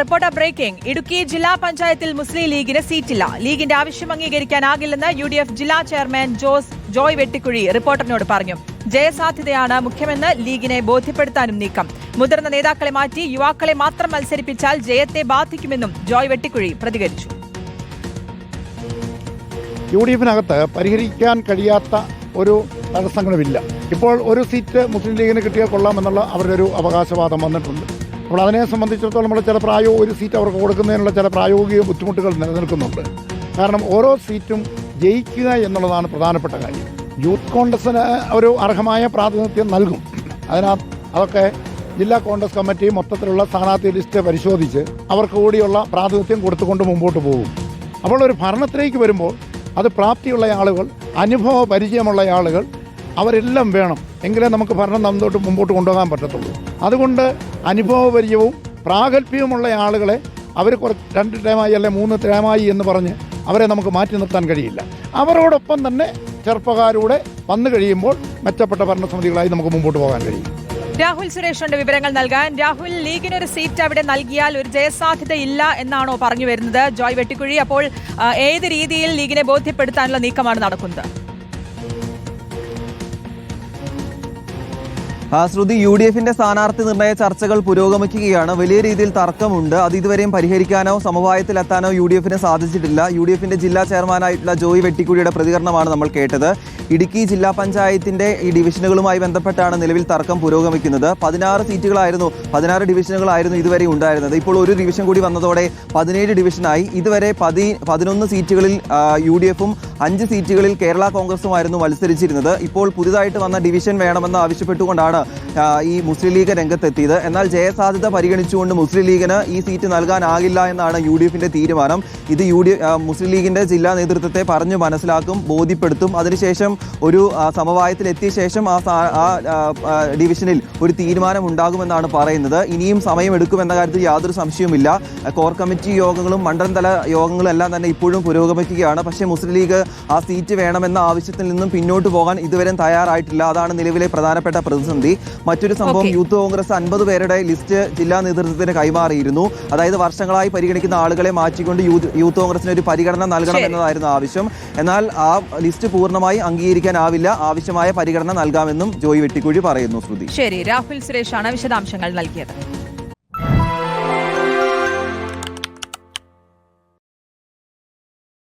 Reporter breaking. Idukki ജില്ലാ പഞ്ചായത്തിൽ മുസ്ലിം ലീഗിന് സീറ്റില്ല. ലീഗിന്റെ ആവശ്യം അംഗീകരിക്കാനാകില്ലെന്ന് UDF ജില്ലാ ചെയർമാൻ ജോയ് വെട്ടിക്കുഴി റിപ്പോർട്ടറിനോട് പറഞ്ഞു. ജയസാധ്യതയാണ് മുഖ്യമെന്ന് ലീഗിനെ ബോധ്യപ്പെടുത്താനും നീക്കം. മുതിർന്ന നേതാക്കളെ മാറ്റി യുവാക്കളെ മാത്രം മത്സരിപ്പിച്ചാൽ ജയത്തെ ബാധിക്കുമെന്നും ജോയ് വെട്ടിക്കുഴി പ്രതികരിച്ചു. UDFിനകത്ത് പരിഹരിക്കാൻ കഴിയാത്ത ഒരു തടസ്സങ്ങളുമില്ല. ഇപ്പോൾ ഒരു സീറ്റ് മുസ്ലിം ലീഗിന് കിട്ടിയാൽ കൊള്ളാമെന്നുള്ള അവരുടെ ഒരു അവകാശവാദം വന്നിട്ടുണ്ട്. അപ്പോൾ അതിനെ സംബന്ധിച്ചിടത്തോളം നമ്മൾ ചില ഒരു സീറ്റ് അവർക്ക് കൊടുക്കുന്നതിനുള്ള ചില പ്രായോഗിക ബുദ്ധിമുട്ടുകൾ നിലനിൽക്കുന്നുണ്ട്. കാരണം ഓരോ സീറ്റും ജയിക്കുക എന്നുള്ളതാണ് പ്രധാനപ്പെട്ട കാര്യം. യൂത്ത് കോൺഗ്രസിന് ഒരു അർഹമായ പ്രാതിനിധ്യം നൽകും. അതൊക്കെ ജില്ലാ കോൺഗ്രസ് കമ്മിറ്റി മൊത്തത്തിലുള്ള സ്ഥാനാർത്ഥി ലിസ്റ്റ് പരിശോധിച്ച് അവർക്ക് കൂടിയുള്ള പ്രാതിനിധ്യം കൊടുത്തുകൊണ്ട് മുമ്പോട്ട് പോകും. അപ്പോൾ ഒരു ഭരണത്തിലേക്ക് വരുമ്പോൾ അത് പ്രാപ്തിയുള്ള ആളുകൾ, അനുഭവ പരിചയമുള്ള ആളുകൾ അവരെല്ലാം വേണം. എങ്കിലേ നമുക്ക് ഭരണം നന്നോട്ട് മുമ്പോട്ട് കൊണ്ടുപോകാൻ പറ്റത്തുള്ളൂ. അതുകൊണ്ട് അനുഭവപരിചയവും പ്രാഗൽഭ്യവുമുള്ള ആളുകളെ അവർ കുറച്ച് 2 ടേമായി അല്ലെ 3 ടേമായി എന്ന് പറഞ്ഞ് അവരെ നമുക്ക് മാറ്റി നിർത്താൻ കഴിയില്ല. അവരോടൊപ്പം തന്നെ ചെറുപ്പക്കാരൂടെ വന്നു കഴിയുമ്പോൾ മെച്ചപ്പെട്ട ഭരണസമിതികളായി നമുക്ക് മുമ്പോട്ട് പോകാൻ കഴിയും. രാഹുൽ സുരേഷിന്റെ വിവരങ്ങൾ നൽകാൻ. രാഹുൽ, ലീഗിനൊരു സീറ്റ് അവിടെ നൽകിയാൽ ഒരു ജയസാധ്യത ഇല്ല എന്നാണോ പറഞ്ഞു വരുന്നത് ജോയ് വെട്ടിക്കുഴി? അപ്പോൾ ഏത് രീതിയിൽ ലീഗിനെ ബോധ്യപ്പെടുത്താനുള്ള നീക്കമാണ് നടക്കുന്നത്? ശ്രുതി, UDFിന്റെ സ്ഥാനാർത്ഥി നിർണയ ചർച്ചകൾ പുരോഗമിക്കുകയാണ്. വലിയ രീതിയിൽ തർക്കമുണ്ട്. അത് ഇതുവരെയും പരിഹരിക്കാനോ സമവായത്തിലെത്താനോ UDFിന് സാധിച്ചിട്ടില്ല. UDFിന്റെ ജില്ലാ ചെയർമാനായിട്ടുള്ള ജോയ് വെട്ടിക്കുഴിയുടെ പ്രതികരണമാണ് നമ്മൾ കേട്ടത്. ഇടുക്കി ജില്ലാ പഞ്ചായത്തിന്റെ ഈ ഡിവിഷനുകളുമായി ബന്ധപ്പെട്ടാണ് നിലവിൽ തർക്ം പുരോഗമിക്കുന്നത്. 16 ഡിവിഷനുകളായിരുന്നു ഇതുവരെ ഉണ്ടായിരുന്നത്. ഇപ്പോൾ ഒരു ഡിവിഷൻ കൂടി വന്നതോടെ 17 ഡിവിഷനായി. ഇതുവരെ 11 സീറ്റുകളിൽ UDFും 5 സീറ്റുകളിൽ കേരള കോൺഗ്രസുമായിരുന്നു മത്സരിച്ചിരുന്നത്. ഇപ്പോൾ പുതുതായിട്ട് വന്ന ഡിവിഷൻ വേണമെന്ന് ആവശ്യപ്പെട്ടുകൊണ്ടാണ് ഈ മുസ്ലിം ലീഗ് രംഗത്തെത്തിയത്. എന്നാൽ ജയസാധ്യത പരിഗണിച്ചുകൊണ്ട് മുസ്ലിം ലീഗിന് ഈ സീറ്റ് നൽകാനാകില്ല എന്നാണ് UDFിന്റെ തീരുമാനം. ഇത് മുസ്ലിം ലീഗിന്റെ ജില്ലാ നേതൃത്വത്തെ പറഞ്ഞു മനസ്സിലാക്കും, ബോധ്യപ്പെടുത്തും. അതിനുശേഷം ഒരു സമവായത്തിലെത്തിയ ശേഷം ആ ഡിവിഷനിൽ ഒരു തീരുമാനം ഉണ്ടാകുമെന്നാണ് പറയുന്നത്. ഇനിയും സമയമെടുക്കുമെന്ന കാര്യത്തിൽ യാതൊരു സംശയവുമില്ല. കോർ കമ്മിറ്റി യോഗങ്ങളും മണ്ഡലതല യോഗങ്ങളും എല്ലാം തന്നെ ഇപ്പോഴും പുരോഗമിക്കുകയാണ്. പക്ഷേ മുസ്ലിം ലീഗ് ആ സീറ്റ് വേണമെന്ന ആവശ്യത്തിൽ നിന്നും പിന്നോട്ട് പോകാൻ ഇതുവരെ തയ്യാറായിട്ടില്ല. അതാണ് നിലവിലെ പ്രധാനപ്പെട്ട പ്രതിസന്ധി. മറ്റൊരു സംഭവം, യൂത്ത് കോൺഗ്രസ് 50 പേരുടെ ലിസ്റ്റ് ജില്ലാ നേതൃത്വത്തിന് കൈമാറിയിരുന്നു. അതായത് വർഷങ്ങളായി പരിഗണിക്കുന്ന ആളുകളെ മാറ്റിക്കൊണ്ട് യൂത്ത് കോൺഗ്രസിന് ഒരു പരിഗണന നൽകണം എന്നതായിരുന്നു ആവശ്യം. എന്നാൽ ആ ലിസ്റ്റ് പൂർണ്ണമായി അംഗീകരിക്കാനാവില്ല. ആവശ്യമായ പരിഗണന നൽകാമെന്നും ജോയ് വെട്ടിക്കുഴി പറയുന്നു. ശ്രുതി, ശരി. രാഹുൽ സുരേഷാണ് വിശദാംശങ്ങൾ നൽകിയത്.